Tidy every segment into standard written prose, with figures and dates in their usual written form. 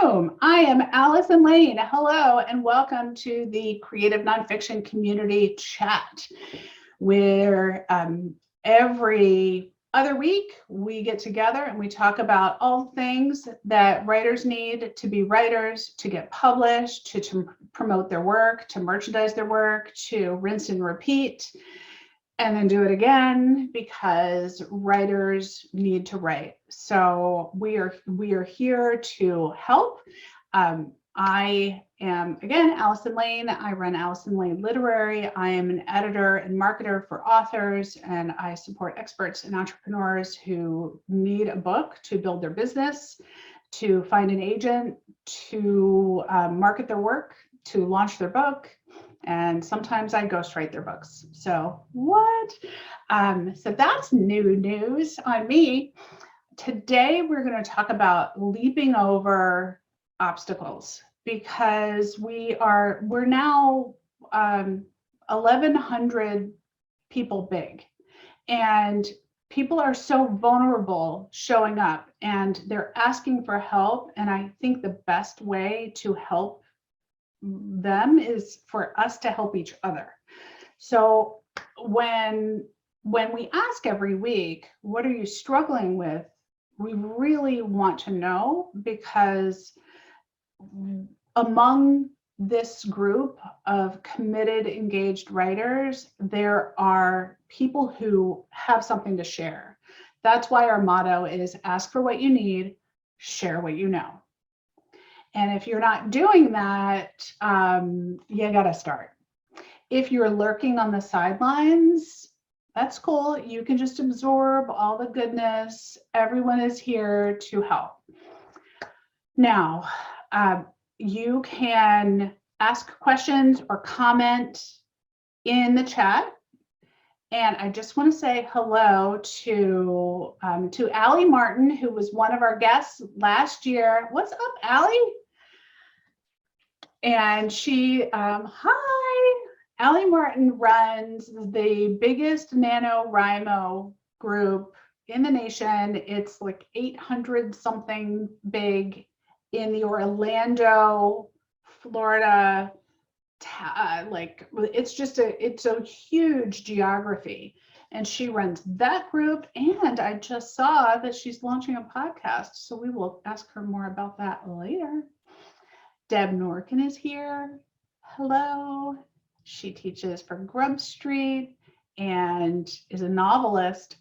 Boom! I am Allison Lane. Hello, and welcome to the Creative Nonfiction Community Chat, where every other week we get together and we talk about all things that writers need to be writers, to get published, to promote their work, to merchandise their work, to rinse and repeat, and then do it again, because writers need to write. So we are here to help. I am, again, Allison Lane. I run Allison Lane Literary. I am an editor and marketer for authors, and I support experts and entrepreneurs who need a book to build their business, to find an agent, to market their work, to launch their book. And sometimes I ghostwrite their books. So what? So that's new news on me. Today, we're going to talk about leaping over obstacles, because we're now 1,100 people big, and people are so vulnerable showing up, and they're asking for help. And I think the best way to help them is for us to help each other. So when we ask every week, what are you struggling with? We really want to know, because among this group of committed, engaged writers, there are people who have something to share. That's why our motto is ask for what you need, share what you know. And if you're not doing that, you got to start. If you're lurking on the sidelines, that's cool. You can just absorb all the goodness. Everyone is here to help. Now, you can ask questions or comment in the chat. And I just want to say hello to Allie Martin, who was one of our guests last year. What's up, Allie? And she, hi, Allie Martin runs the biggest NaNoWriMo group in the nation. It's like 800 something big in the Orlando, Florida, it's a huge geography, and she runs that group. And I just saw that she's launching a podcast, so we will ask her more about that later. Deb Norkin is here. Hello. She teaches for Grub Street and is a novelist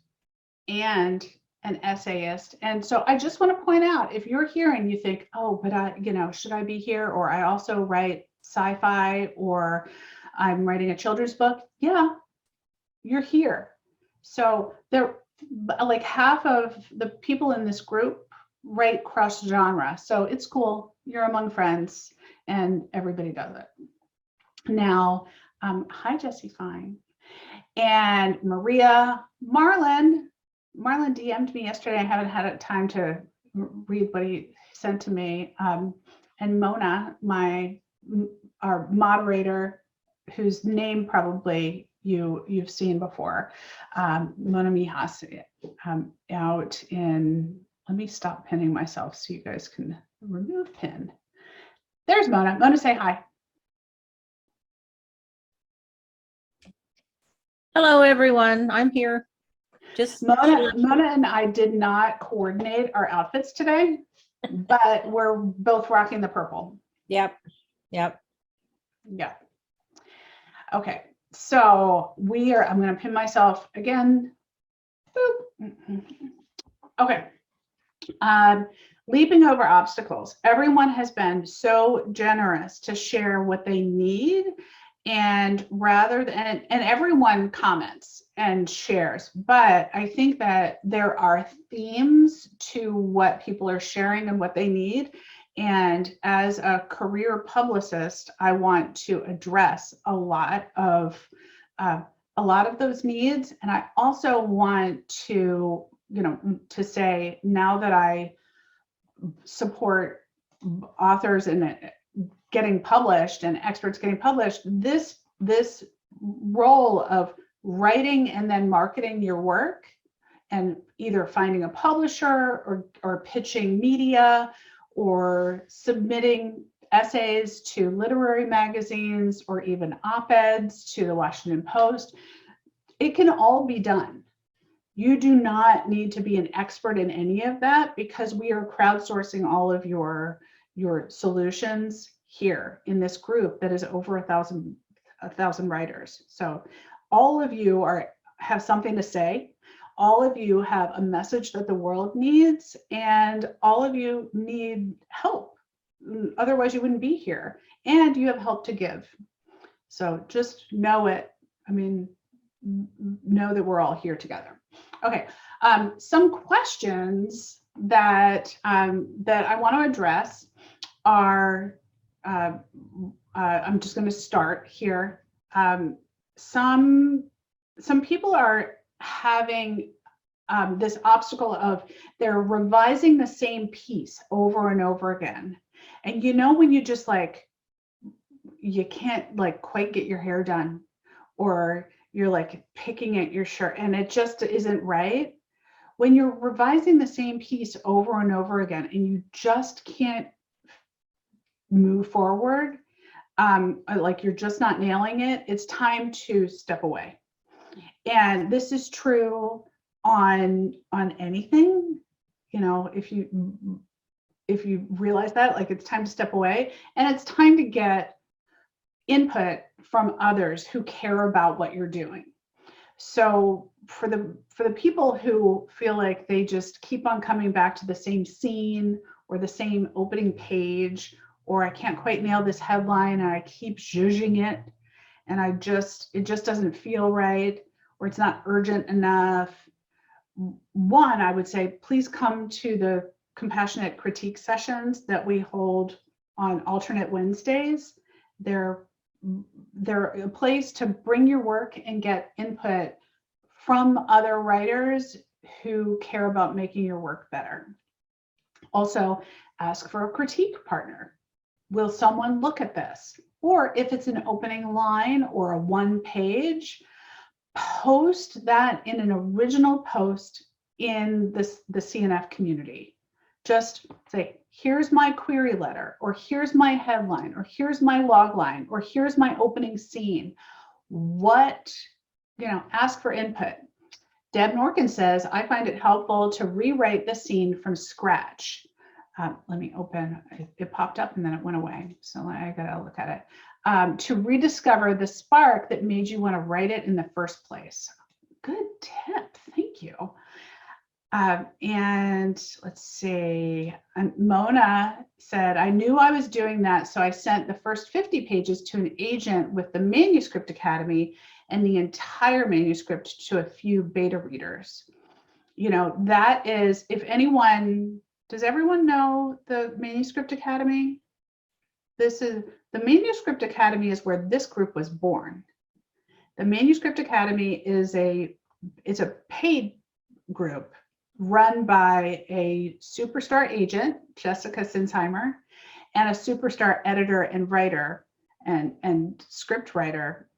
and an essayist. And so I just want to point out, if you're here and you think, oh, but should I be here? Or I also write sci-fi, or I'm writing a children's book. Yeah, you're here. So there, like half of the people in this group write cross genre. So it's cool. You're among friends, and everybody does it. Now, hi, Jessie Fine. And Maria, Marlon DM'd me yesterday. I haven't had time to read what he sent to me. And Mona, our moderator, whose name probably you've seen before, Mona Mijas, out in, let me stop pinning myself so you guys can remove pin. There's Mona. Mona, say hi. Hello, everyone. I'm here. Just Mona and I did not coordinate our outfits today, but we're both rocking the purple. Yep. Yeah. Okay. So I'm going to pin myself again. Boop. Okay. Leaping over obstacles. Everyone has been so generous to share what they need, and everyone comments and shares. But I think that there are themes to what people are sharing and what they need. And as a career publicist, I want to address a lot of those needs. And I also want to, to say, now that I support authors in getting published and experts getting published, this role of writing and then marketing your work, and either finding a publisher or pitching media or submitting essays to literary magazines or even op-eds to the Washington Post. It can all be done. You do not need to be an expert in any of that because we are crowdsourcing all of your solutions here in this group that is over a thousand writers. So all of you have something to say. All of you have a message that the world needs, and all of you need help. Otherwise, you wouldn't be here. And you have help to give. So just know it. I mean, know that we're all here together. Okay. Some questions that I want to address are, I'm just going to start here. Some people are having this obstacle of they're revising the same piece over and over again. And you know, when you just like, you can't like quite get your hair done, or you're like picking at your shirt and it just isn't right. When you're revising the same piece over and over again and you just can't move forward, like you're just not nailing it, it's time to step away. And this is true on anything, you know, if you realize that, like, it's time to step away, and it's time to get input from others who care about what you're doing. So for the people who feel like they just keep on coming back to the same scene or the same opening page, or I can't quite nail this headline and I keep zhuzhing it and it just doesn't feel right, or it's not urgent enough. One, I would say, please come to the compassionate critique sessions that we hold on alternate Wednesdays. They're a place to bring your work and get input from other writers who care about making your work better. Also, ask for a critique partner. Will someone look at this? Or if it's an opening line or a one page, post that in an original post in the CNF community. Just say, here's my query letter, or here's my headline, or here's my log line, or here's my opening scene. Ask for input. Deb Norkin says, I find it helpful to rewrite the scene from scratch. Let me open, it popped up and then it went away. So I gotta look at it. To rediscover the spark that made you want to write it in the first place. Good tip, thank you. And let's see, Mona said, I knew I was doing that, so I sent the first 50 pages to an agent with the Manuscript Academy and the entire manuscript to a few beta readers. You know, that is, if anyone, does everyone know the Manuscript Academy? The Manuscript Academy is where this group was born. The Manuscript Academy is a paid group run by a superstar agent, Jessica Sinsheimer, and a superstar editor and writer and script writer,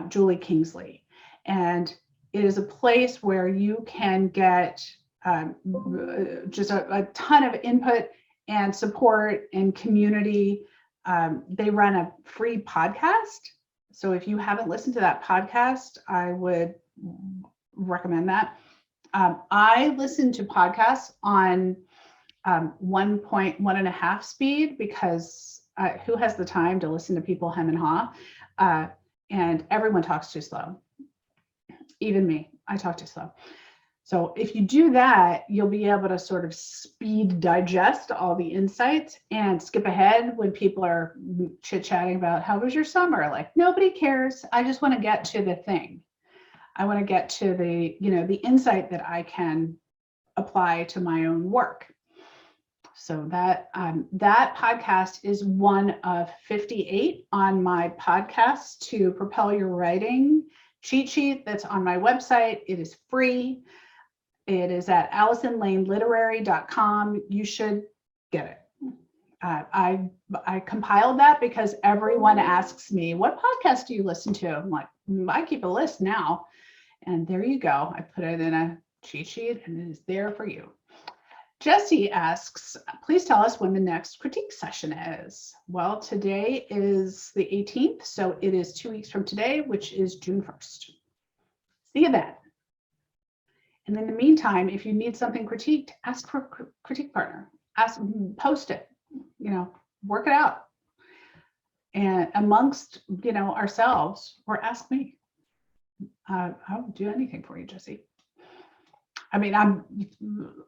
Julie Kingsley. And it is a place where you can get just a ton of input and support and community. They run a free podcast. So if you haven't listened to that podcast, I would recommend that. I listen to podcasts on 1.5 speed because who has the time to listen to people hem and haw? And everyone talks too slow. Even me, I talk too slow. So if you do that, you'll be able to sort of speed digest all the insights and skip ahead when people are chit-chatting about how was your summer? Like, nobody cares. I just want to get to the thing. I want to get to the insight that I can apply to my own work. So that podcast is one of 58 on my podcast to propel your writing cheat sheet that's on my website. It is free. It is at AllisonLaneLiterary.com. You should get it. I compiled that because everyone asks me, what podcast do you listen to? I'm like, I keep a list now. And there you go. I put it in a cheat sheet and it is there for you. Jesse asks, please tell us when the next critique session is. Well, today is the 18th, so it is 2 weeks from today, which is June 1st. See you then. And in the meantime, if you need something critiqued, ask for a critique partner. Post it, work it out. And amongst, ourselves, or ask me. I'll do anything for you, Jesse. I mean, I'm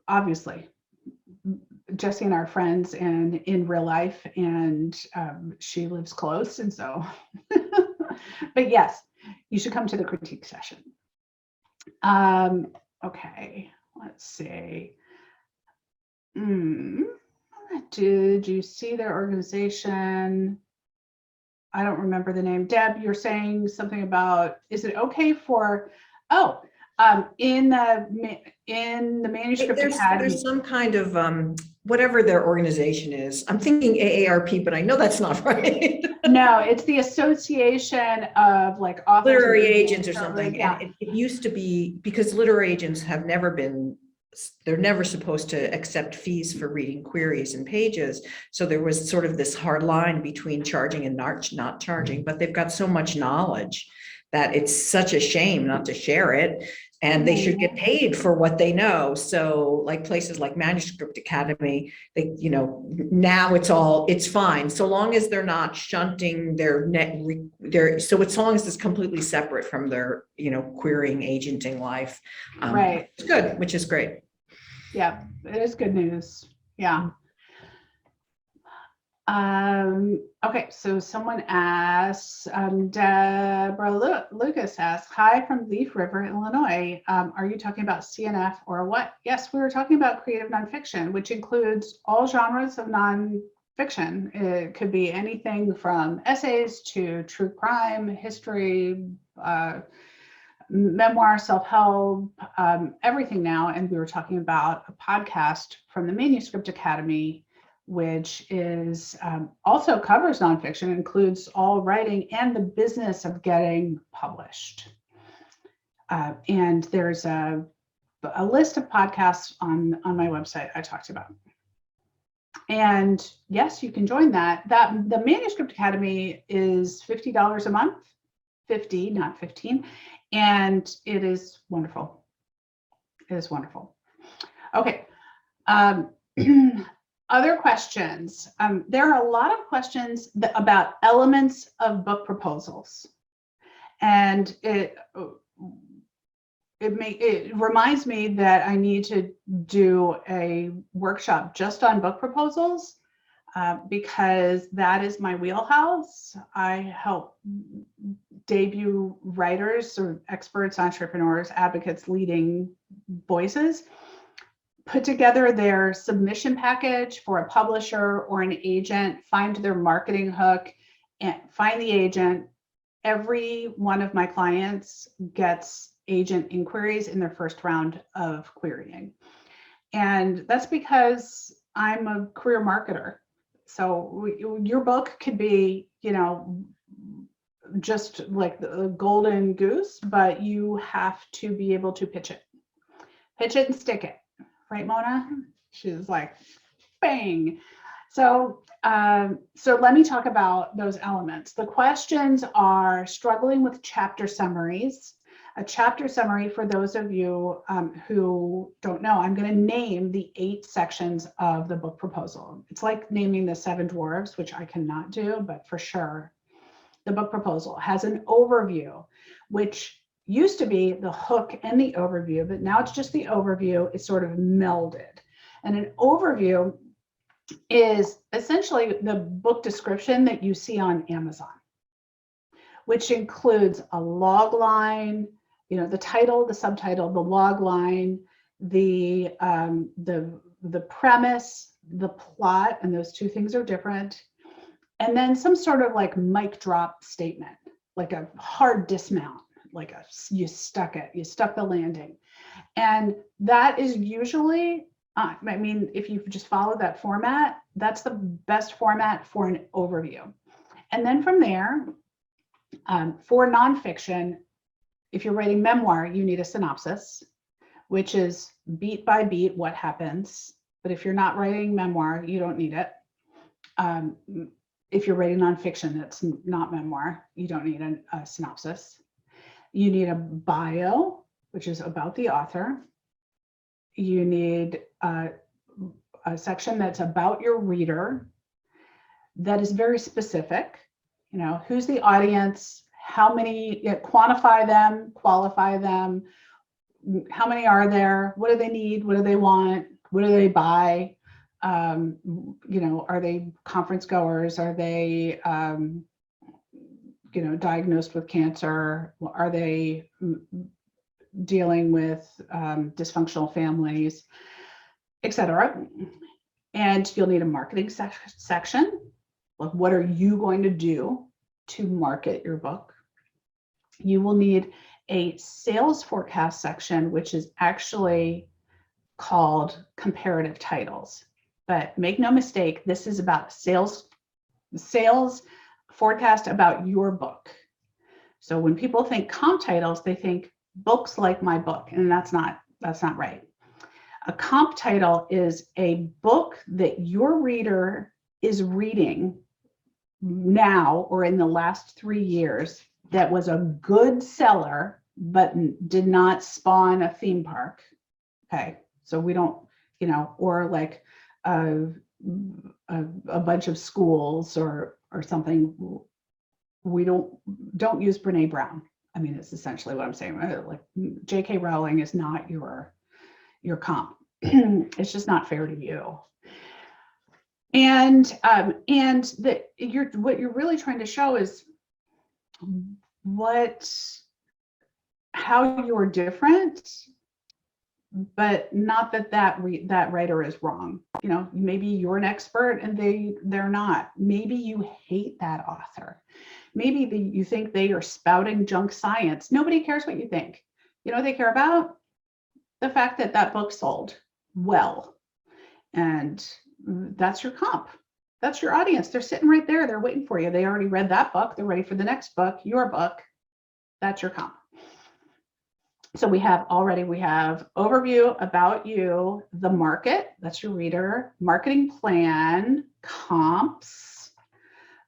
obviously, Jesse and I are friends and in real life, and she lives close. And so, but yes, you should come to the critique session. Okay, let's see. Did you see their organization? I don't remember the name. Deb, you're saying something about, is it okay for, in the Manuscript Academy. There's some kind of, whatever their organization is. I'm thinking AARP, but I know that's not right. No, it's the Association of like authors. Literary agents or something. Yeah. And it used to be, because literary agents have never been, they're never supposed to accept fees for reading queries and pages. So there was sort of this hard line between charging and not charging, but they've got so much knowledge that it's such a shame not to share it. And they should get paid for what they know. So like places like Manuscript Academy, they, now it's fine. So long as they're not shunting so as long as it's completely separate from their, querying, agenting life. Right. It's good, which is great. Yeah, it is good news. Yeah. Okay, so someone asks, Deborah Lucas asks, hi from Leaf River, Illinois. Are you talking about CNF or what? Yes, we were talking about creative nonfiction, which includes all genres of nonfiction. It could be anything from essays to true crime, history, memoir, self-help, everything now. And we were talking about a podcast from the Manuscript Academy, which is also covers nonfiction, includes all writing and the business of getting published. And there's a list of podcasts on my website I talked about. And yes, you can join that. The Manuscript Academy is $50 a month, 50, not 15. And it is wonderful. It is wonderful. Okay. Other questions. There are a lot of questions about elements of book proposals. And it reminds me that I need to do a workshop just on book proposals because that is my wheelhouse. I help debut writers or experts, entrepreneurs, advocates, leading voices put together their submission package for a publisher or an agent, find their marketing hook, and find the agent. Every one of my clients gets agent inquiries in their first round of querying. And that's because I'm a career marketer. So your book could be, just like the golden goose, but you have to be able to pitch it and stick it. Right, Mona? She's like, bang. So let me talk about those elements. The questions are struggling with chapter summaries. A chapter summary, for those of you who don't know, I'm going to name the 8 sections of the book proposal. It's like naming the 7 dwarves, which I cannot do, but for sure. The book proposal has an overview, which used to be the hook and the overview, but now it's just the overview. It's sort of melded. And an overview is essentially the book description that you see on Amazon, which includes a log line, the title, the subtitle, the log line, the premise, the plot, and those 2 things are different. And then some sort of like mic drop statement, like a hard dismount. You stuck the landing. And that is usually, if you just follow that format, that's the best format for an overview. And then from there, for nonfiction, if you're writing memoir, you need a synopsis, which is beat by beat what happens But if you're not writing memoir, you don't need it. If you're writing nonfiction that's not memoir, you don't need a synopsis. You need a bio, which is about the author. You need a section that's about your reader that is very specific. You know, who's the audience? How many, quantify them, qualify them. How many are there? What do they need? What do they want? What do they buy? You know, are they conference goers? Are they, you know, diagnosed with cancer? Are they dealing with dysfunctional families, etc.? And you'll need a marketing section. Like, what are you going to do to market your book? You will need a sales forecast section, which is actually called comparative titles. But make no mistake, this is about sales forecast about your book. So when people think comp titles, they think books like my book, and that's not right. A comp title is a book that your reader is reading now or in the last 3 years that was a good seller, but did not spawn a theme park. Okay, so we don't, you know, or like a bunch of schools or something. We don't use Brene Brown. I mean, it's essentially what I'm saying. Like J.K. Rowling is not your comp. It's just not fair to you. And what you're really trying to show is how you're different, but not that writer is wrong. You know, maybe you're an expert and they're not. Maybe you hate that author. Maybe you think they are spouting junk science. Nobody cares what you think. You know what they care about? The fact that that book sold well. And that's your comp. That's your audience. They're sitting right there. They're waiting for you. They already read that book. They're ready for the next book, your book. That's your comp. So we have overview about you, the market, that's your reader, marketing plan, comps,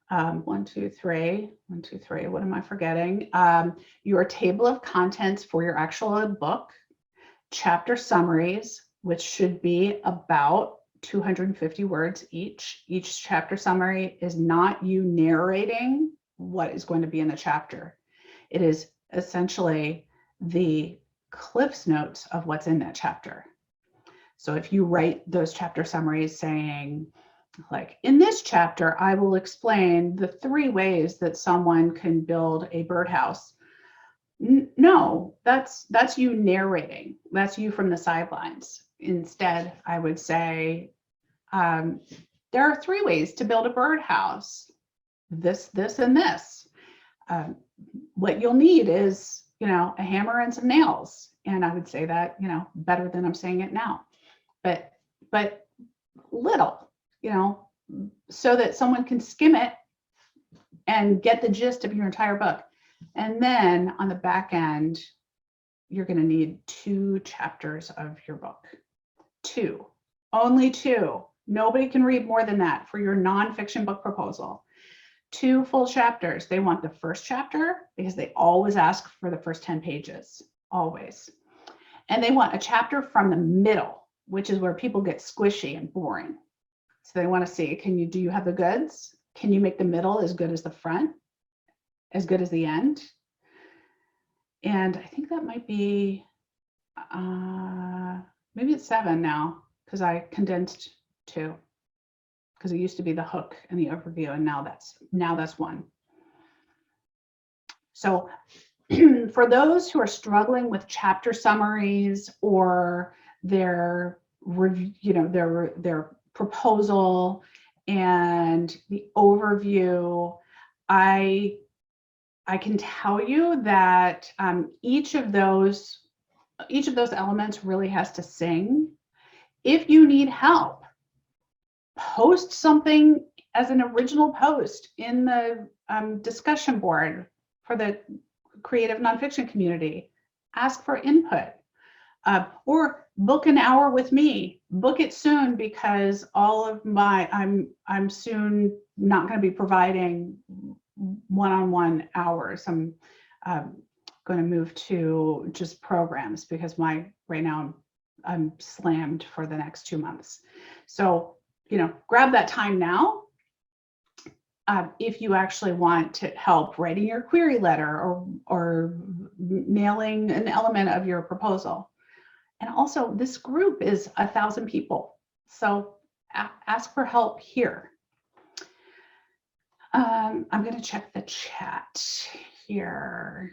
1, 2, 3, what am I forgetting? Your table of contents for your actual book, chapter summaries, which should be about 250 words each. Each chapter summary is not you narrating what is going to be in the chapter. It is essentially the Cliff's notes of what's in that chapter. So if you write those chapter summaries saying, like, in this chapter, I will explain the 3 ways that someone can build a birdhouse. No, that's you narrating. That's you from the sidelines. Instead, I would say, there are 3 ways to build a birdhouse. This, and this. What you'll need is, you know, a hammer and some nails. And I would say that, you know, better than I'm saying it now, but little, you know, so that someone can skim it and get the gist of your entire book. And then on the back end, you're going to need 2 chapters of your book. 2, only 2. Nobody can read more than that for your nonfiction book proposal. 2 full chapters. They want the first chapter because they always ask for the first 10 pages, always. And they want a chapter from the middle, which is where people get squishy and boring. So they want to see, do you have the goods? Can you make the middle as good as the front? As good as the end? And I think that might be, maybe it's 7 now, because I condensed 2. Because it used to be the hook and the overview, and now that's 1. So for those who are struggling with chapter summaries or their proposal and the overview, I can tell you that each of those elements really has to sing. If you need help, post something as an original post in the discussion board for the creative nonfiction community. Ask for input, or book an hour with me. Book it soon, because all of my, I'm soon not going to be providing one-on-one hours. I'm going to move to just programs, because right now I'm slammed for the next 2 months. So, grab that time now. If you actually want to help writing your query letter or nailing an element of your proposal. And also, this group is 1,000 people. So ask for help here. I'm going to check the chat here.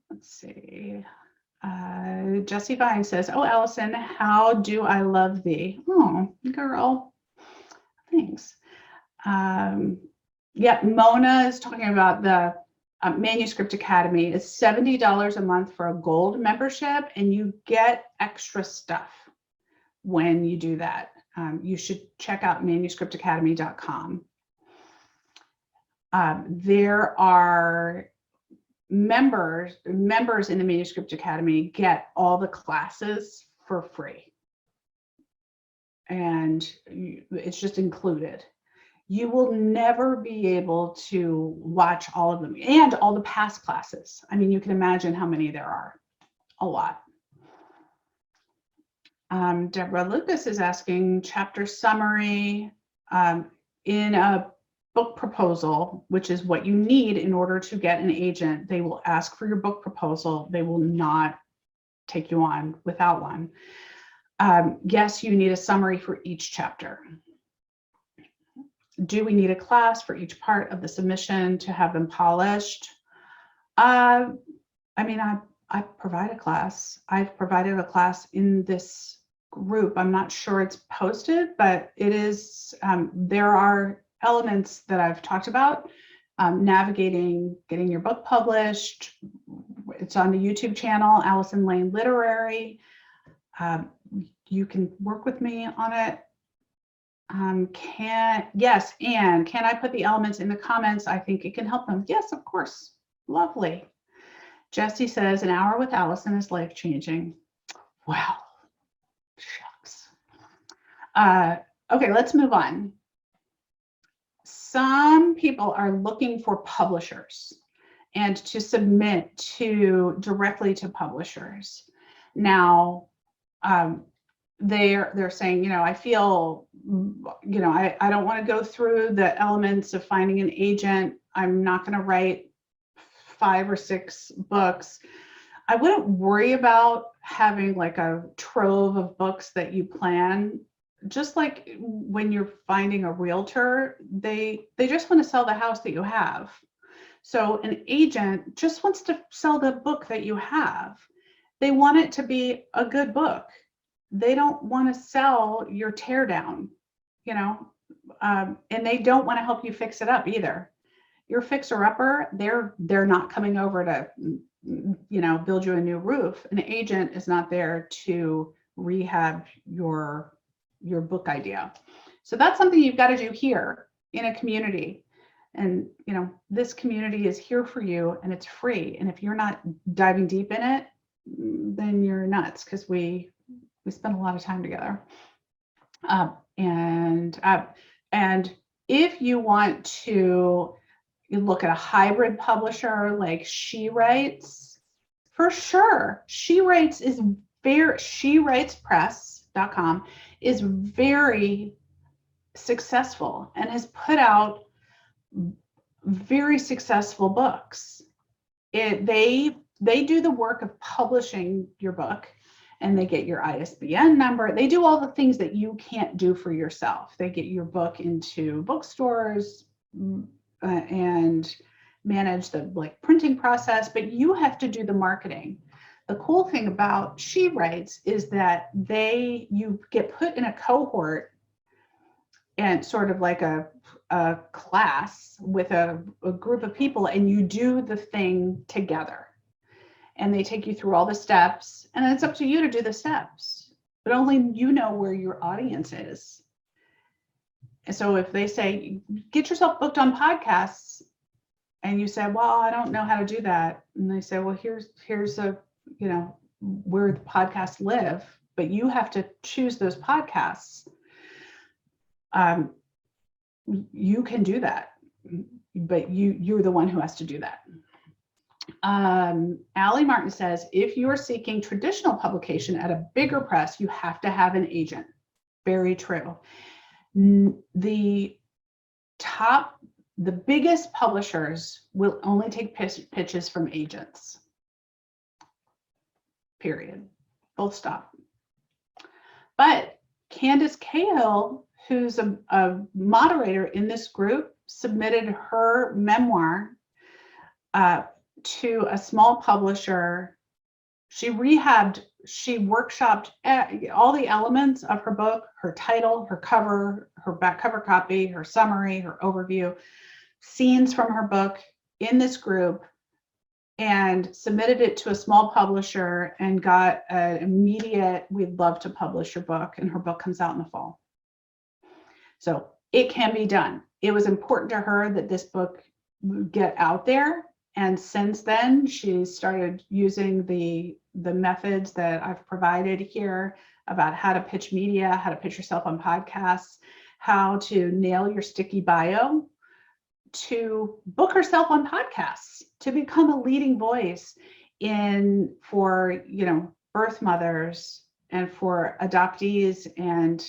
Let's see. Jessie Vine says, "Oh, Allison, how do I love thee?" Oh, girl, thanks. Yeah, Mona is talking about the Manuscript Academy. It's $70 a month for a gold membership, and you get extra stuff when you do that. You should check out manuscriptacademy.com. There are members in the Manuscript Academy get all the classes for free, and it's just included. You will never be able to watch all of them and all the past classes. I mean, you can imagine how many there are. A lot. Deborah Lucas is asking, chapter summary in a book proposal, which is what you need in order to get an agent. They will ask for your book proposal. They will not take you on without one. Yes, you need a summary for each chapter. Do we need a class for each part of the submission to have them polished? I mean, I provide a class. I've provided a class in this group. I'm not sure it's posted, but it is. There are elements that I've talked about. Navigating, getting your book published. It's on the YouTube channel, Allison Lane Literary. You can work with me on it. Yes, and can I put the elements in the comments? I think it can help them. Yes, of course. Lovely. Jessie says, an hour with Allison is life-changing. Wow. Shucks. Okay, let's move on. Some people are looking for publishers and to submit directly to publishers. Now, they're saying, I feel, I don't want to go through the elements of finding an agent. I'm not going to write 5 or 6 books. I wouldn't worry about having like a trove of books that you plan. Just like when you're finding a realtor, they just want to sell the house that you have. So an agent just wants to sell the book that you have. They want it to be a good book. They don't want to sell your teardown, and they don't want to help you fix it up either. Your fixer-upper, they're not coming over to, build you a new roof. An agent is not there to rehab your book idea. So that's something you've got to do here in a community. And, this community is here for you, and it's free. And if you're not diving deep in it, then you're nuts, because we spend a lot of time together. And if you want to look at a hybrid publisher like She Writes, for sure. She Writes is SheWritesPress.com is very successful and has put out very successful books. They do the work of publishing your book, and they get your ISBN number. They do all the things that you can't do for yourself. They get your book into bookstores and manage the printing process, but you have to do the marketing. The cool thing about She Writes is that you get put in a cohort and sort of like a class with a group of people, and you do the thing together. And they take you through all the steps, and then it's up to you to do the steps, but only you know where your audience is. And so if they say, get yourself booked on podcasts, and you say, well, I don't know how to do that. And they say, well, here's a, where the podcasts live, but you have to choose those podcasts. You can do that, but you're the one who has to do that. Allie Martin says, if you are seeking traditional publication at a bigger press, you have to have an agent. Very true. The biggest publishers will only take pitches from agents. Period. Full stop. But Candace Cahill, who's a moderator in this group, submitted her memoir to a small publisher. She workshopped all the elements of her book, her title, her cover, her back cover copy, her summary, her overview, scenes from her book in this group, and submitted it to a small publisher and got an immediate, we'd love to publish your book, and her book comes out in the fall. So it can be done. It was important to her that this book get out there. And since then, she started using the methods that I've provided here about how to pitch media, how to pitch yourself on podcasts, how to nail your sticky bio, to book herself on podcasts, to become a leading voice for birth mothers and for adoptees and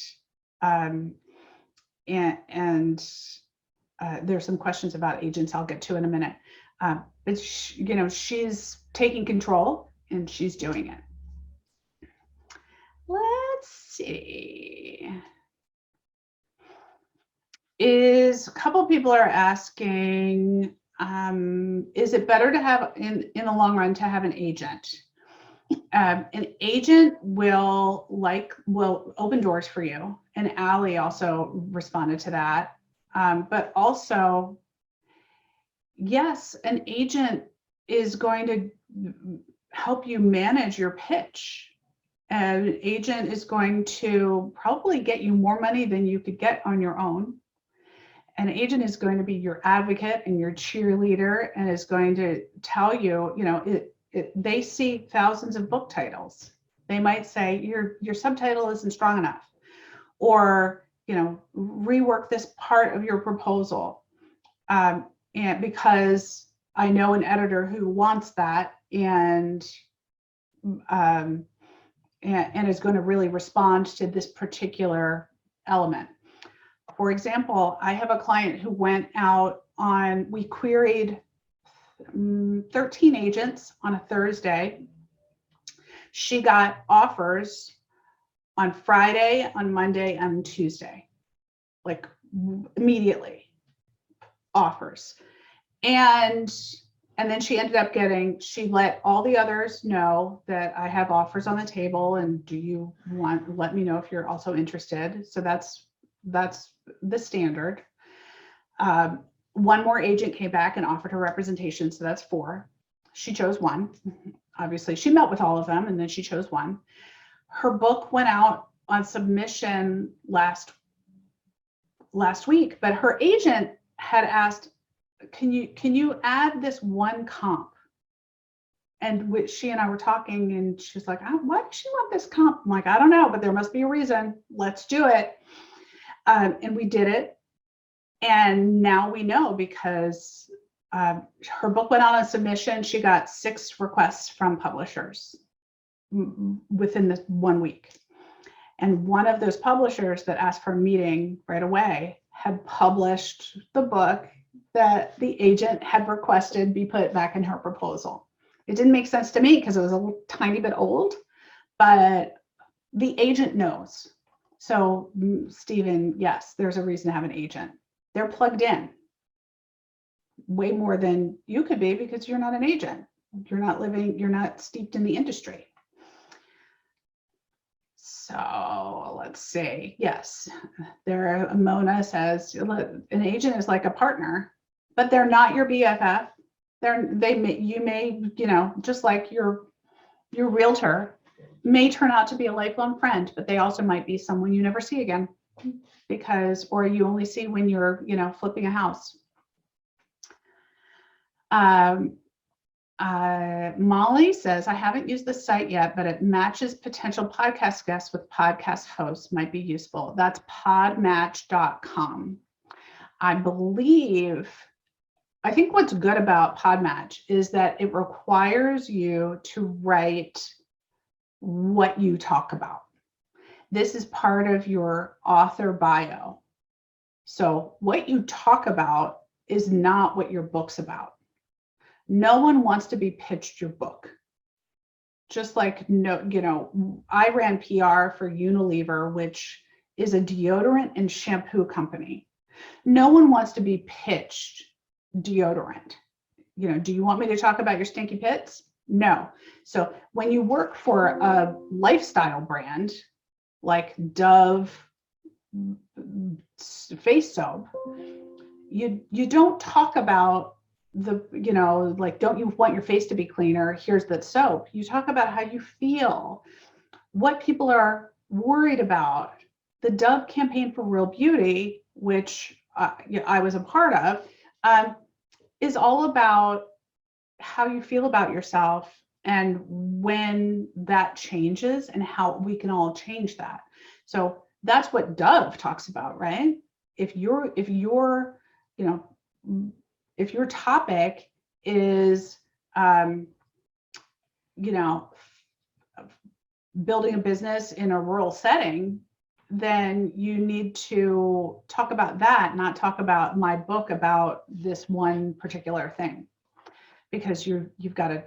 there's some questions about agents I'll get to in a minute. But she's taking control and she's doing it. Let's see. A couple people are asking, is it better to have in the long run to have an agent? An agent will open doors for you. And Allie also responded to that. But also, yes, an agent is going to help you manage your pitch. An agent is going to probably get you more money than you could get on your own. An agent is going to be your advocate and your cheerleader and is going to tell you, they see thousands of book titles. They might say your subtitle isn't strong enough, or rework this part of your proposal. And because I know an editor who wants that and is going to really respond to this particular element. For example, I have a client who went out we queried 13 agents on a Thursday. She got offers on Friday, on Monday, and Tuesday, like immediately offers. And then she ended up she let all the others know that I have offers on the table, and let me know if you're also interested. So that's the standard. One more agent came back and offered her representation, so that's 4. She chose one. Obviously, she met with all of them, and then she chose one. Her book went out on submission last week, but her agent had asked, can you add this one comp? And she and I were talking, and she's like, why does she want this comp? I'm like, I don't know, but there must be a reason. Let's do it. And we did it. And now we know because her book went out on submission. She got 6 requests from publishers within this 1 week. And one of those publishers that asked for a meeting right away had published the book that the agent had requested be put back in her proposal. It didn't make sense to me because it was a tiny bit old, but the agent knows. So, Stephen, yes, there's a reason to have an agent. They're plugged in way more than you could be because you're not an agent. You're not steeped in the industry. So let's see. Yes, Mona says an agent is like a partner, but they're not your BFF. You may, just like your realtor may turn out to be a lifelong friend, but they also might be someone you never see again or you only see when you're, flipping a house. Molly says, I haven't used the site yet, but it matches potential podcast guests with podcast hosts, might be useful. That's podmatch.com. I think what's good about Podmatch is that it requires you to write what you talk about. This is part of your author bio. So what you talk about is not what your book's about. No one wants to be pitched your book. Just like, I ran PR for Unilever, which is a deodorant and shampoo company. No one wants to be pitched deodorant. Do you want me to talk about your stinky pits? No. So when you work for a lifestyle brand like Dove face soap, you don't talk about don't you want your face to be cleaner? Here's the soap. You talk about how you feel, what people are worried about. The Dove campaign for real beauty, which I was a part of, is all about how you feel about yourself and when that changes and how we can all change that. So that's what Dove talks about, right? If your topic is, building a business in a rural setting, then you need to talk about that, not talk about my book about this one particular thing, because you've got to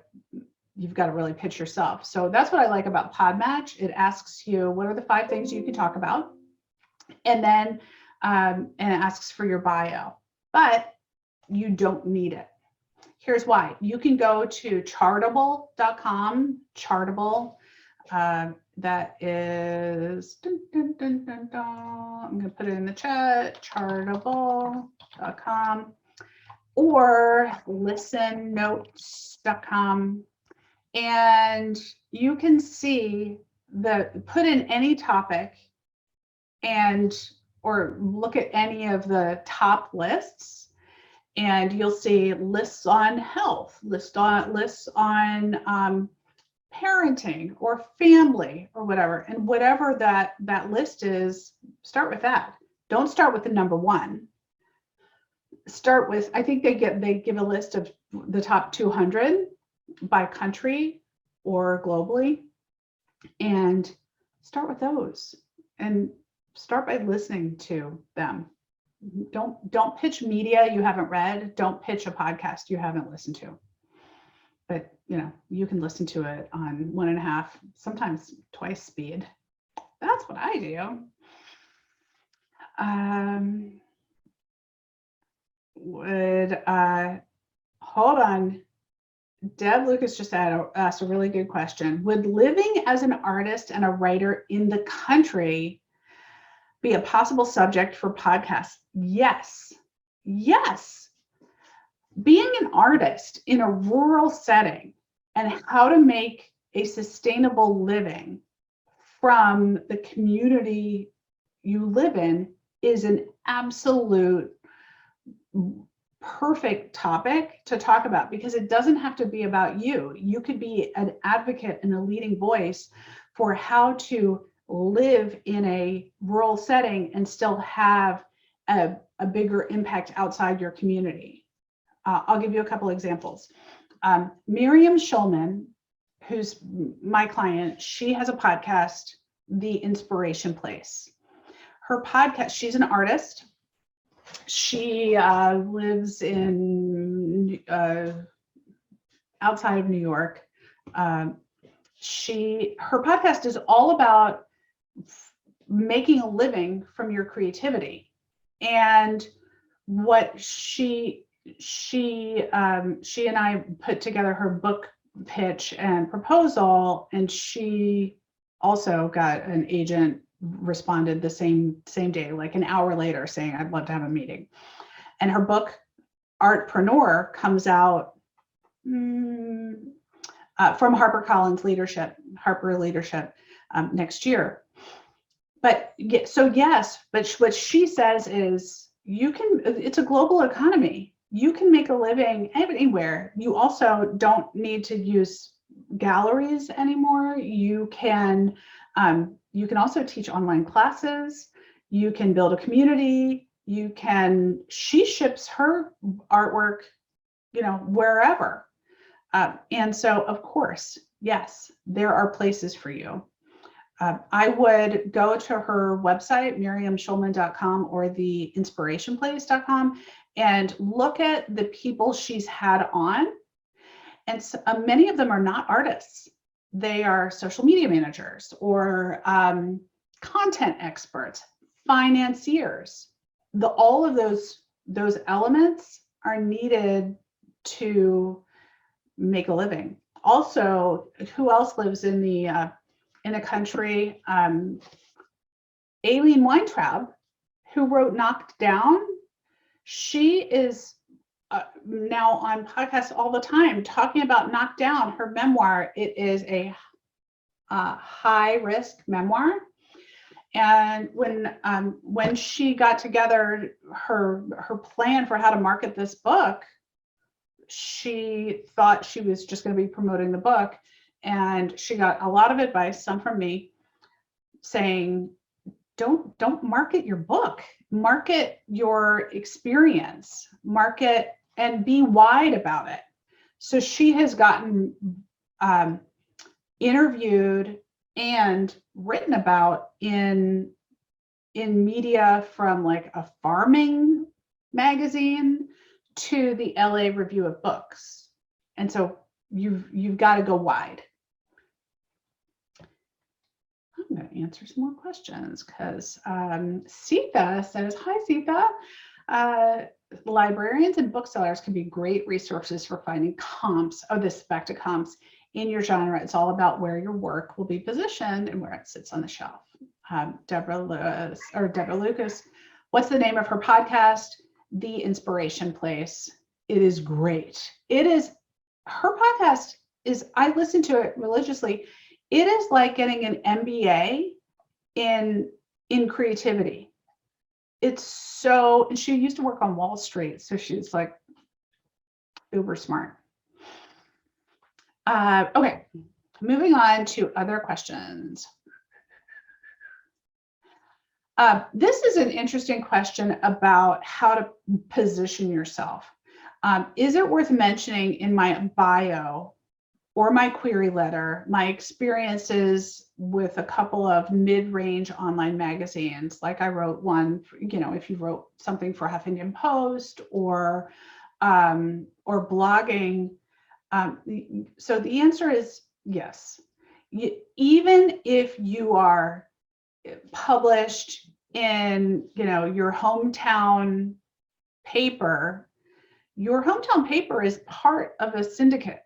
really pitch yourself. So that's what I like about Podmatch. It asks you, what are the 5 things you can talk about? And then and it asks for your bio, but you don't need it. Here's why. You can go to chartable.com, Chartable. That is, I'm going to put it in the chat, chartable.com, or listennotes.com. And you can see put in any topic or look at any of the top lists, and you'll see lists on health, lists on parenting or family or whatever. And whatever that list is, start with that. Don't start with the number 1. Start with, I think they give a list of the top 200 by country or globally, and start with those and start by listening to them. Don't pitch media you haven't read. Don't pitch a podcast you haven't listened to. But you can listen to it on 1.5, sometimes twice speed. That's what I do. Hold on. Deb Lucas just asked a really good question. Would living as an artist and a writer in the country be a possible subject for podcasts? Yes. Being an artist in a rural setting and how to make a sustainable living from the community you live in is an absolute perfect topic to talk about, because it doesn't have to be about you. You could be an advocate and a leading voice for how to live in a rural setting and still have a bigger impact outside your community. I'll give you a couple examples. Miriam Schulman, who's my client, she has a podcast, The Inspiration Place. Her podcast, she's an artist. She lives in outside of New York. Her podcast is all about making a living from your creativity. And what she and I put together her book pitch and proposal, and she also got an agent, responded the same day, like an hour later, saying, I'd love to have a meeting. And her book, Artpreneur, comes out from HarperCollins Harper Leadership next year. But so yes, but what she says is it's a global economy. you can make a living anywhere. You also don't need to use galleries anymore. You can also teach online classes. You can build a community. She ships her artwork, wherever. And so, of course, yes, there are places for you. I would go to her website, miriamschulman.com or the inspirationplace.com, and look at the people she's had on. And so, many of them are not artists. They are social media managers or content experts, financiers. All of those elements are needed to make a living. Also, who else lives in the country? Aileen Weintraub, who wrote Knocked Down. She is now on podcasts all the time talking about Knocked Down, her memoir. It is a high risk memoir. And when she got together her plan for how to market this book, she thought she was just going to be promoting the book. And she got a lot of advice, some from me, saying, don't market your book, market your experience, market and be wide about it. So she has gotten interviewed and written about in media, from like a farming magazine to the LA Review of Books. And so you've got to go wide. I'm going to answer some more questions because Sita says, hi, Sita. Librarians and booksellers can be great resources for finding comps. Oh, this is back to comps in your genre. It's all about where your work will be positioned and where it sits on the shelf. Deborah Lucas, what's the name of her podcast? The Inspiration Place. It is great. Her podcast is, I listen to it religiously. It is like getting an MBA in creativity. And she used to work on Wall Street, so she's like uber smart. Okay, moving on to other questions. This is an interesting question about how to position yourself. Is it worth mentioning in my bio or my query letter my experiences with a couple of mid-range online magazines? Like I wrote one, if you wrote something for Huffington Post or blogging. So the answer is yes. Even if you are published in your hometown paper, your hometown paper is part of a syndicate.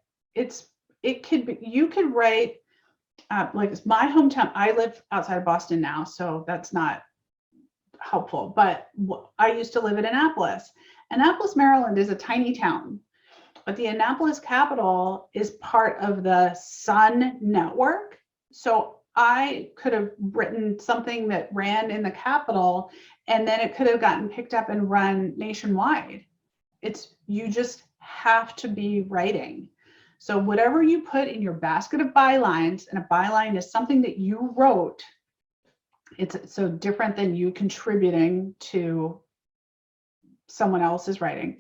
You could write like it's my hometown. I live outside of Boston now, so that's not helpful, but I used to live in Annapolis. Annapolis, Maryland is a tiny town, but the Annapolis Capital is part of the Sun Network. So I could have written something that ran in the Capital, and then it could have gotten picked up and run nationwide. You just have to be writing. So whatever you put in your basket of bylines, and a byline is something that you wrote, it's so different than you contributing to someone else's writing.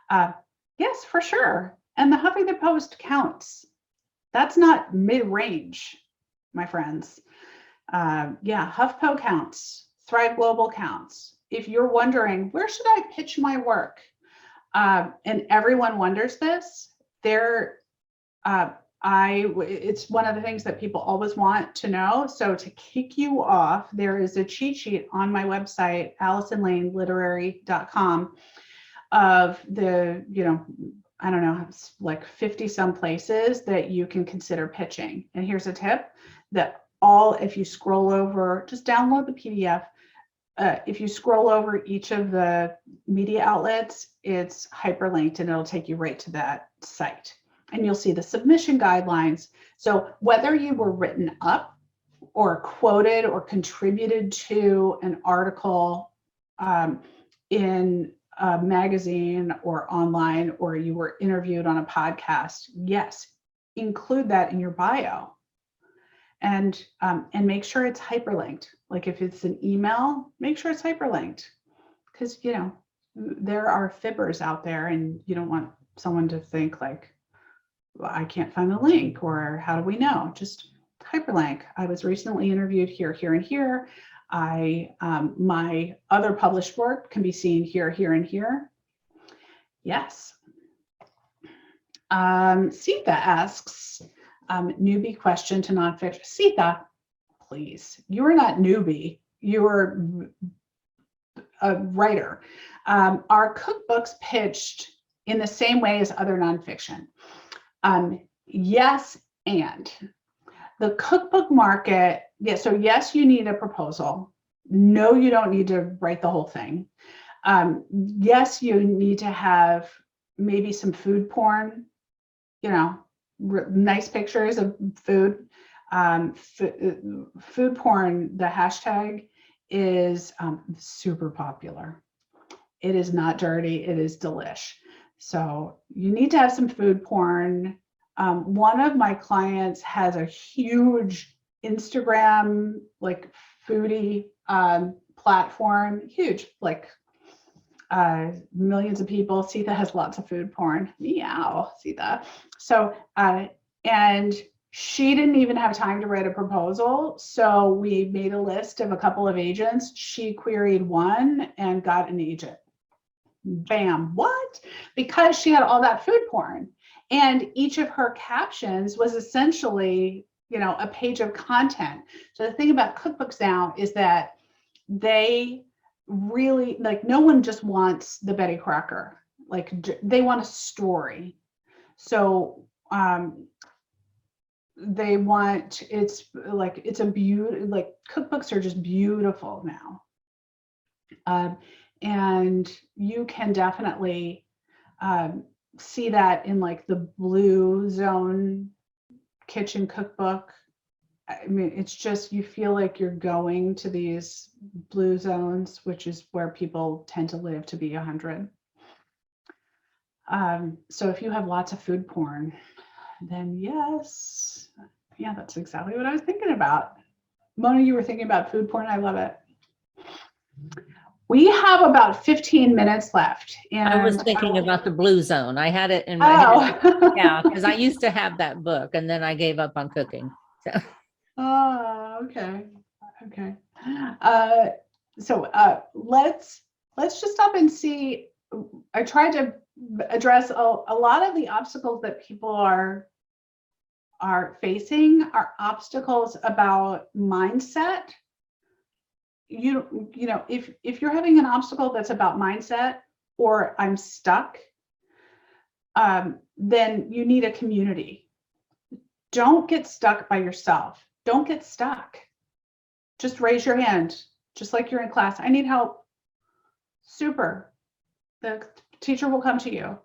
Yes, for sure. And the Huffington Post counts. That's not mid-range, my friends. Yeah, HuffPo counts. Thrive Global counts. If you're wondering, where should I pitch my work? And everyone wonders this. It's one of the things that people always want to know. So to kick you off, there is a cheat sheet on my website, AllisonLaneLiterary.com, of the, I don't know, it's like 50 some places that you can consider pitching. And here's a tip that if you scroll over, just download the PDF. If you scroll over each of the media outlets, it's hyperlinked and it'll take you right to that site. And you'll see the submission guidelines. So whether you were written up or quoted or contributed to an article in a magazine or online, or you were interviewed on a podcast, yes, include that in your bio. And make sure it's hyperlinked. Like if it's an email, make sure it's hyperlinked, because there are fibbers out there, and you don't want someone to think like, well, I can't find the link, or how do we know? Just hyperlink. I was recently interviewed here, here, and here. My other published work can be seen here, here, and here. Yes. Sita asks, newbie question to nonfiction. Sita, please, you are not newbie. You are a writer. Our cookbooks pitched in the same way as other nonfiction. Yes, and the cookbook market, so yes, you need a proposal. No, you don't need to write the whole thing. Yes, you need to have maybe some food porn, nice pictures of food. Food porn, the hashtag is super popular. It is not dirty, it is delish. So you need to have some food porn. One of my clients has a huge Instagram, like foodie platform, huge, like millions of people. Sita has lots of food porn. Meow, Sita. So, and she didn't even have time to write a proposal. So we made a list of a couple of agents. She queried one and got an agent. Bam, what? Because she had all that food porn. And each of her captions was essentially, a page of content. So the thing about cookbooks now is that they really, like, no one just wants the Betty Crocker. Like, they want a story. So they want, it's a beauty, like cookbooks are just beautiful now. And you can definitely see that in like the Blue Zone kitchen cookbook. I mean, it's just, you feel like you're going to these blue zones, which is where people tend to live to be 100. So if you have lots of food porn, then yes. Yeah, that's exactly what I was thinking about. Mona, you were thinking about food porn. I love it. We have about 15 minutes left. And I was thinking about the Blue Zone. I had it in my head. Oh. Yeah, because I used to have that book and then I gave up on cooking. So. Oh, okay. Okay. So let's just stop and see. I tried to address a lot of the obstacles that people are facing are obstacles about mindset. You know, if you're having an obstacle that's about mindset, or I'm stuck, then you need a community. Don't get stuck by yourself. Don't get stuck. Just raise your hand, just like you're in class. I need help. Super. The teacher will come to you.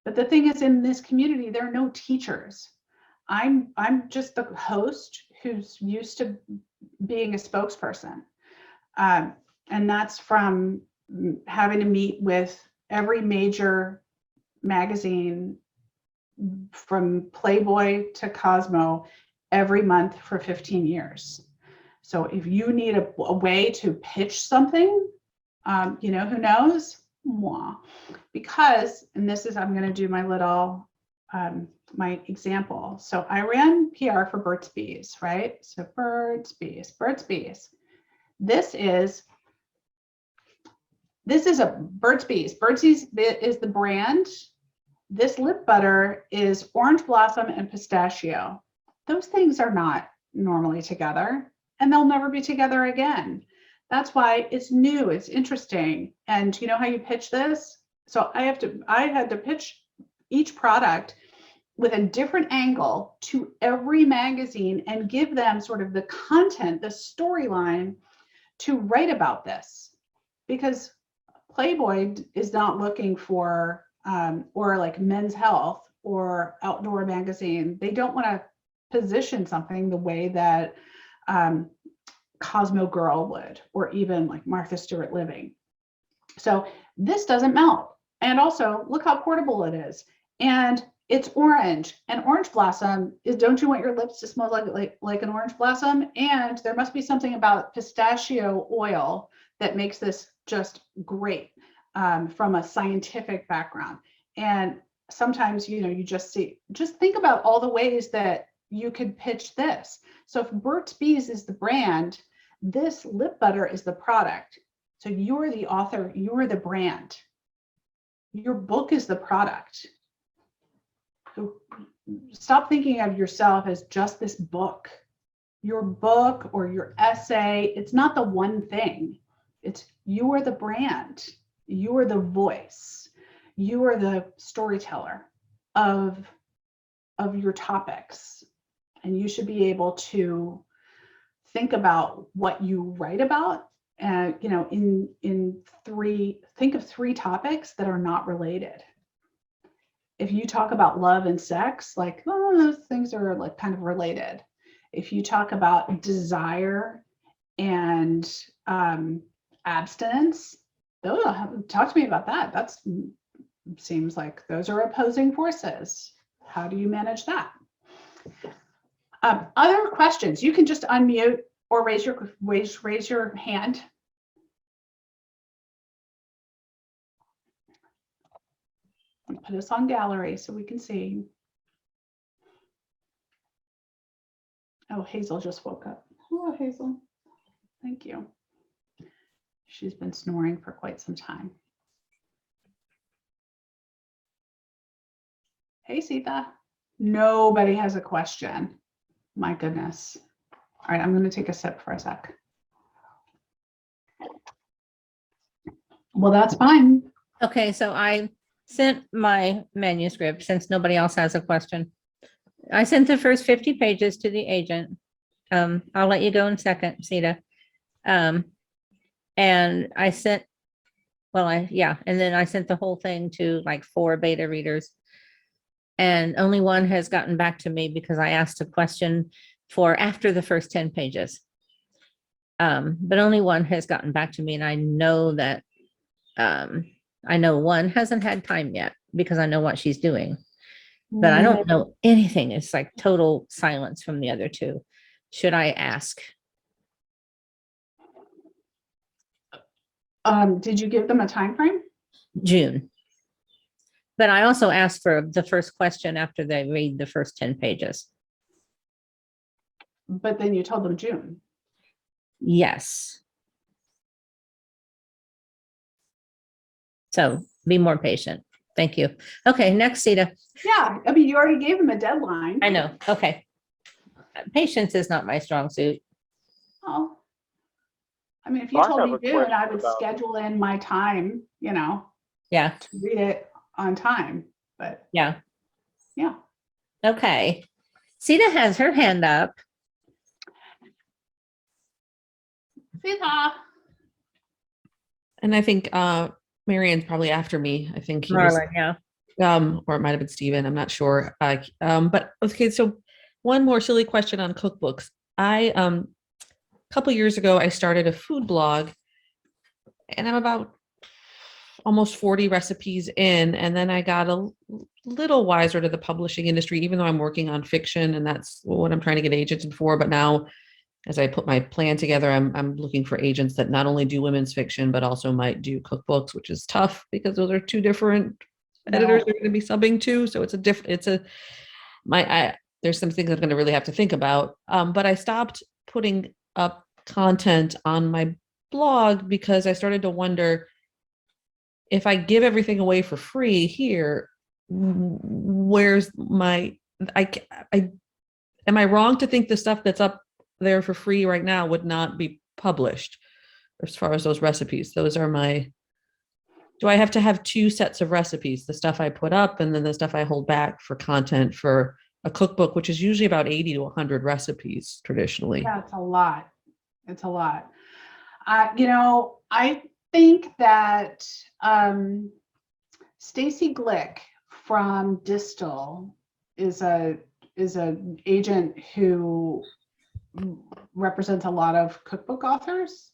But the thing is, in this community, there are no teachers. I'm just the host who's used to being a spokesperson. And that's from having to meet with every major magazine, from Playboy to Cosmo, every month for 15 years. So if you need a way to pitch something, who knows? Mwah. Because, and this is, I'm going to do my little, my example. So I ran PR for Burt's Bees, right? So Burt's Bees. This is a Burt's Bees. Burt's Bees is the brand. This lip butter is orange blossom and pistachio. Those things are not normally together, and they'll never be together again. That's why it's new, it's interesting. And you know how you pitch this? So I had to pitch each product with a different angle to every magazine and give them sort of the content, the storyline to write about this. Because Playboy is not looking for, or like Men's Health or Outdoor Magazine, they don't want to position something the way that Cosmo Girl would, or even like Martha Stewart Living. So this doesn't melt. And also look how portable it is. And it's orange, and orange blossom is, don't you want your lips to smell like an orange blossom? And there must be something about pistachio oil that makes this just great from a scientific background. And sometimes, you just think about all the ways that you could pitch this. So if Burt's Bees is the brand, this lip butter is the product. So you're the author, you're the brand. Your book is the product. So stop thinking of yourself as just this book. Your book or your essay, it's not the one thing. It's you are the brand. You are the voice. You are the storyteller of your topics. And you should be able to think about what you write about. And think of three topics that are not related. If you talk about love and sex, those things are like kind of related. If you talk about desire and abstinence, talk to me about that. That seems like those are opposing forces. How do you manage that? Other questions? You can just unmute or raise your hand. Put us on gallery so we can see. Oh, Hazel just woke up. Hello, Hazel. Thank you. She's been snoring for quite some time. Hey, Sita. Nobody has a question. My goodness. All right, I'm going to take a sip for a sec. Well, that's fine. Okay, so I sent my manuscript since nobody else has a question. I sent the first 50 pages to the agent. I'll let you go in a second, Sita. And I sent, and then I sent the whole thing to like 4 beta readers. And only one has gotten back to me because I asked a question for after the first 10 pages. But only one has gotten back to me, and I know that I know one hasn't had time yet because I know what she's doing, but I don't know anything. It's like total silence from the other 2. Should I ask? Did you give them a time frame? June. But I also asked for the first question after they read the first 10 pages. But then you told them June. Yes. So be more patient. Thank you. Okay, next, Sita. Yeah, I mean, you already gave them a deadline. I know. Okay. Patience is not my strong suit. Oh, I mean, if you Well, I told have me a June, I question would about- schedule in my time, Yeah. to read it on time. But Yeah. yeah. Okay. Sita has her hand up. Sita. And I think Marianne's probably after me. I think he was, Marlon, yeah. or it might have been Steven, I'm not sure. But okay, so one more silly question on cookbooks. I a couple years ago I started a food blog, and I'm about almost 40 recipes in, and then I got a little wiser to the publishing industry, even though I'm working on fiction, and that's what I'm trying to get agents in for. But now, as I put my plan together, I'm looking for agents that not only do women's fiction, but also might do cookbooks, which is tough because those are 2 different editors are going to be subbing to. So there's some things I'm going to really have to think about. But I stopped putting up content on my blog because I started to wonder, if I give everything away for free here, where's am I wrong to think the stuff that's up there for free right now would not be published as far as those recipes? Do I have to have 2 sets of recipes, the stuff I put up and then the stuff I hold back for content for a cookbook, which is usually about 80 to 100 recipes traditionally? Yeah, it's a lot. It's a lot. I think that Stacy Glick from Distal is an agent who represents a lot of cookbook authors.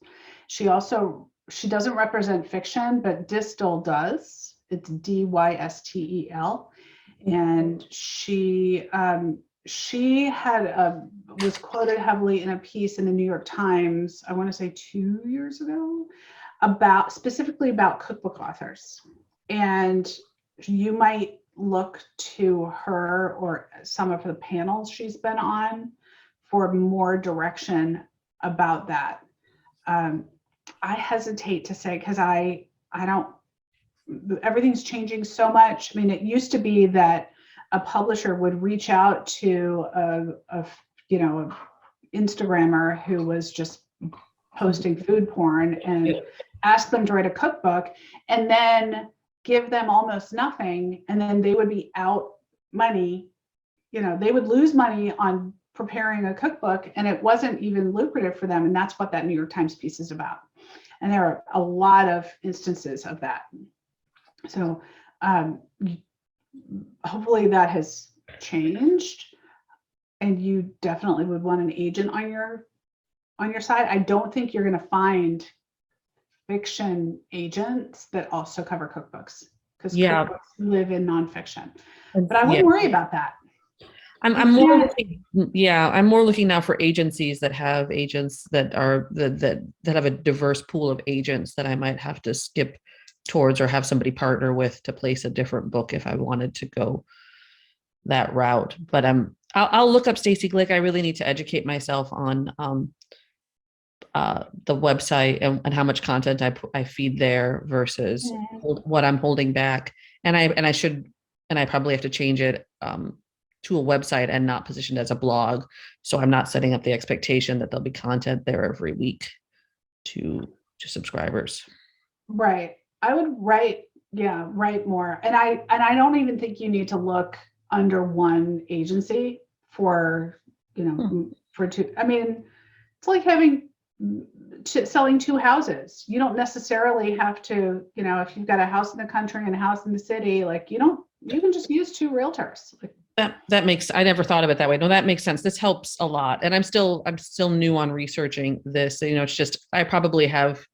She also she doesn't represent fiction, but Distel does. It's Dystel. And she was quoted heavily in a piece in the New York Times, I want to say 2 years ago, specifically about cookbook authors. And you might look to her or some of the panels she's been on for more direction about that. I hesitate to say, because I don't, everything's changing so much. I mean, it used to be that a publisher would reach out to a Instagrammer who was just posting food porn and ask them to write a cookbook, and then give them almost nothing, and then they would be out money. They would lose money on preparing a cookbook, and it wasn't even lucrative for them. And that's what that New York Times piece is about. And there are a lot of instances of that. So hopefully that has changed, and you definitely would want an agent on your side. I don't think you're going to find fiction agents that also cover cookbooks, because cookbooks live in nonfiction. But I wouldn't worry about that. I'm more looking now for agencies that have agents that are that have a diverse pool of agents that I might have to skip towards or have somebody partner with to place a different book if I wanted to go that route. But I'll look up Stacy Glick. I really need to educate myself on the website and how much content I feed there versus what I'm holding back. And I probably have to change it to a website and not positioned as a blog. So I'm not setting up the expectation that there'll be content there every week to subscribers. Right. I would write more. And I don't even think you need to look under one agency for two. I mean, it's like selling two houses. You don't necessarily have to, if you've got a house in the country and a house in the city, you can just use two realtors. I never thought of it that way. No, that makes sense. This helps a lot. And I'm still new on researching this. It's just, I probably have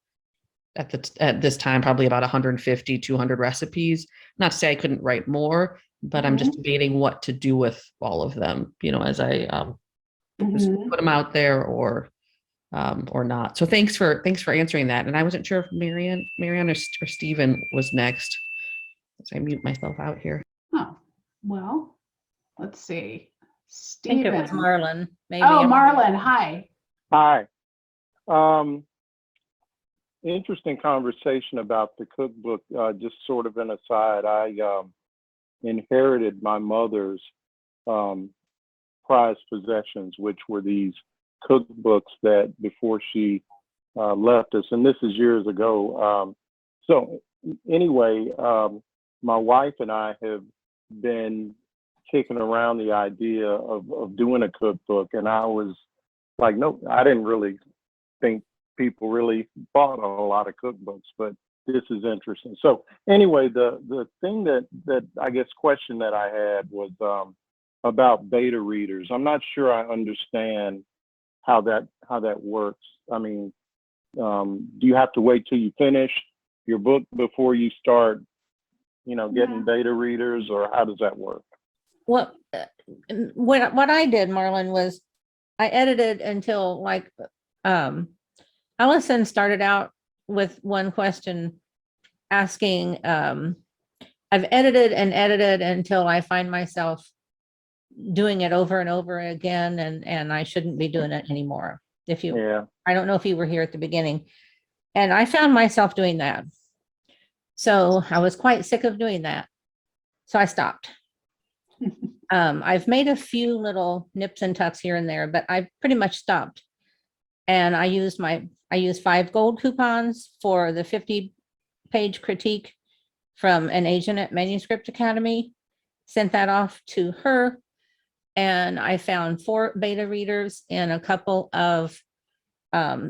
at this time, probably about 150, 200 recipes. Not to say I couldn't write more, but I'm just debating what to do with all of them, as I just put them out there or not. So thanks for answering that. And I wasn't sure if Marianne or Stephen was next. So I mute myself out here. Oh, well, let's see. I think it was Marlon. Maybe. Oh, Marlon. Hi. Hi. Interesting conversation about the cookbook. Just sort of an aside, I inherited my mother's prized possessions, which were these cookbooks that before she left us, and this is years ago. So anyway, my wife and I have been kicking around the idea of doing a cookbook, and I was like, no, I didn't really think people really bought a lot of cookbooks, but this is interesting. So anyway, the thing that I guess question that I had was about beta readers. I'm not sure I understand how that works. I mean, do you have to wait till you finish your book before you start, getting beta readers, or how does that work? Well, what I did, Marlon, was I edited until Allison started out with one question asking, I've edited and edited until I find myself doing it over and over again, and I shouldn't be doing it anymore. I don't know if you were here at the beginning, and I found myself doing that. So I was quite sick of doing that. So I stopped. I've made a few little nips and tucks here and there, but I've pretty much stopped. And I used 5 gold coupons for the 50-page critique from an agent at Manuscript Academy, sent that off to her. And I found 4 beta readers in a couple of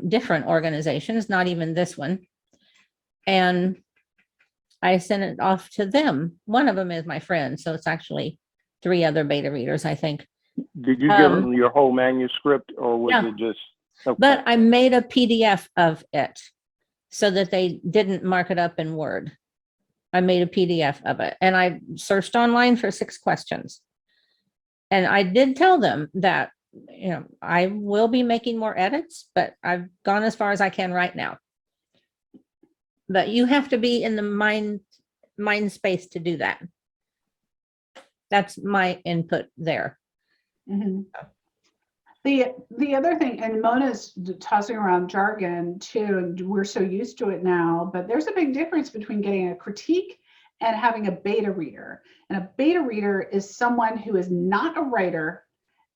different organizations, not even this one. And I sent it off to them. One of them is my friend, so it's actually 3 other beta readers, I think. Did you give them your whole manuscript, or was it just? Okay. But I made a PDF of it. so that they didn't mark it up in Word. I made a PDF of it and I searched online for 6 questions. And I did tell them that, I will be making more edits, but I've gone as far as I can right now. But you have to be in the mind space to do that. That's my input there. Mhm. The other thing, and Mona's tossing around jargon too, and we're so used to it now, but there's a big difference between getting a critique and having a beta reader. And a beta reader is someone who is not a writer,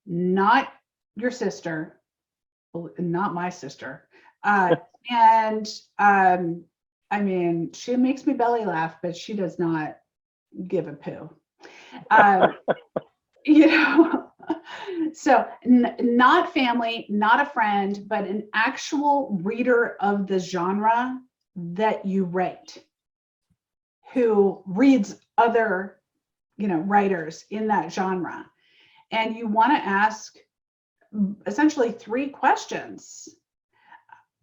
not your sister, not my sister. And I mean, she makes me belly laugh, but she does not give a poo. So not family, not a friend, but an actual reader of the genre that you rate, who reads other, writers in that genre. And you want to ask essentially 3 questions.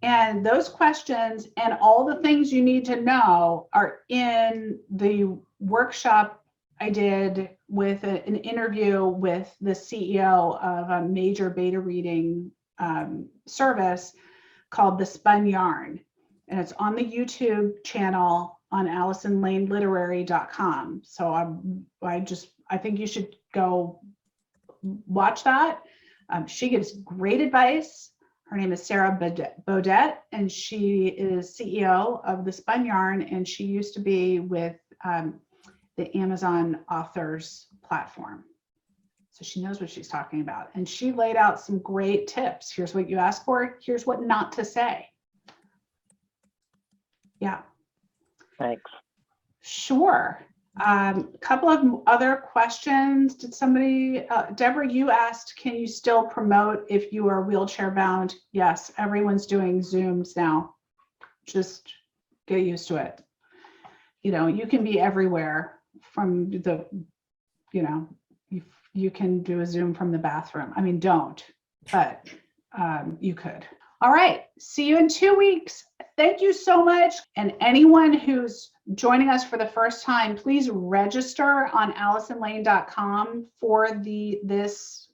And those questions and all the things you need to know are in the workshop I did with an interview with the CEO of a major beta reading service called The Spun Yarn. And it's on the YouTube channel on AllisonLaneLiterary.com. So I think you should go watch that. She gives great advice. Her name is Sarah Baudet, and she is CEO of The Spun Yarn, and she used to be with the Amazon authors platform. So she knows what she's talking about. And she laid out some great tips. Here's what you ask for. Here's what not to say. Yeah. Thanks. Sure. Couple of other questions. Did somebody, Deborah, you asked, can you still promote if you are wheelchair bound? Yes, everyone's doing Zooms now. Just get used to it. You can be everywhere from the, you can do a Zoom from the bathroom. I mean, don't, but you could. All right. See you in 2 weeks. Thank you so much. And anyone who's joining us for the first time, please register on AllisonLane.com for these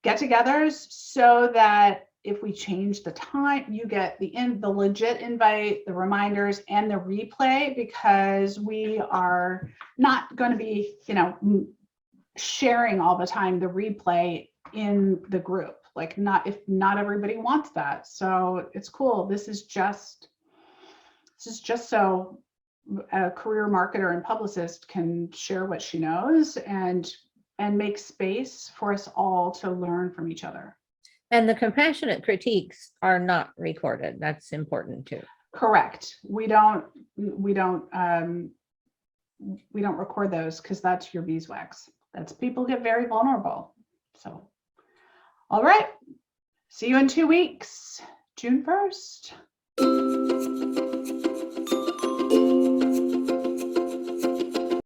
get-togethers, so that if we change the time, you get the legit invite, the reminders, and the replay, because we are not going to be, sharing all the time the replay in the group. Like, if not everybody wants that. So it's cool. This is just so a career marketer and publicist can share what she knows and make space for us all to learn from each other. And the compassionate critiques are not recorded. That's important too. Correct. We don't record those because that's your beeswax. That's people get very vulnerable. So, all right. See you in 2 weeks, June 1st.